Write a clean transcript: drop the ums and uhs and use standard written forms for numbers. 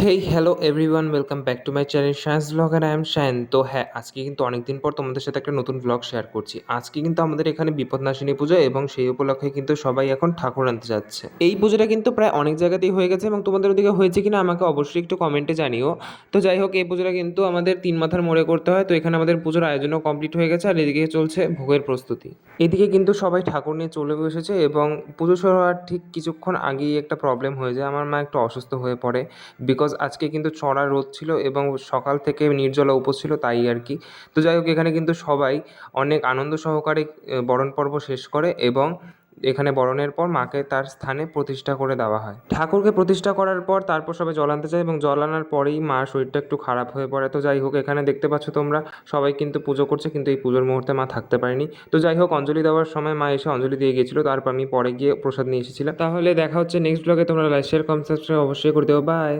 Hey hello everyone, welcome back to my channel Shayan's blog and I am Shayan. তো হ্যাঁ, আজকে কিন্তু অনেকদিন পর তোমাদের সাথে একটা নতুন ব্লগ শেয়ার করছি। আজকে কিন্তু আমাদের এখানে বিপদনাশিনী পুজো এবং সেই উপলক্ষে কিন্তু সবাই এখন ঠাকুর আনতে যাচ্ছে। এই পুজোটা কিন্তু প্রায় অনেক জায়গাতেই হয়ে গেছে এবং তোমাদের ওদিকে হয়েছে কিনা আমাকে অবশ্যই একটু কমেন্টে জানিও। তো যাই হোক, এই পুজোটা কিন্তু আমাদের তিন মাথার মোড়ে করতে হয়। তো এখানে আমাদের পুজোর আয়োজনও কমপ্লিট হয়ে গেছে আর এদিকে চলছে ভোগের প্রস্তুতি। এদিকে কিন্তু সবাই ঠাকুর নিয়ে চলে বসেছে এবং পুজো শুরু হওয়ার ঠিক কিছুক্ষণ আগেই একটা প্রবলেম হয়ে যায়। আমার মা একটু অসুস্থ হয়ে পড়ে, বিকজ আজকে কিন্তু চড়া রোদ ছিল এবং সকাল থেকে নির্জলা উপোস ছিল, তাই আর কি। তো যাই হোক, এখানে কিন্তু সবাই অনেক আনন্দ সহকারে বরণ পর্ব শেষ করে এবং এখানে বরণের পর মাকে তার স্থানে প্রতিষ্ঠা করে দেওয়া হয়। ঠাকুরকে প্রতিষ্ঠা করার পর তারপর সবাই জল আনতে যায় এবং জল আনার পরেই মার শরীরটা একটু খারাপ হয়ে পড়ে। তো যাই হোক, এখানে দেখতে পাচ্ছ তোমরা সবাই কিন্তু পুজো করছে, কিন্তু এই পুজোর মুহূর্তে মা থাকতে পারেনি। তো যাই হোক, অঞ্জলি দেওয়ার সময় মা এসে অঞ্জলি দিয়ে গিয়েছিল, তারপর আমি পরে গিয়ে প্রসাদ নিয়ে এসেছিলাম। তাহলে দেখা হচ্ছে নেক্সট ব্লগে। তোমরা লাইক শেয়ার কমেন্ট সাবস্ক্রাইব অবশ্যই করে দেবো। বাই।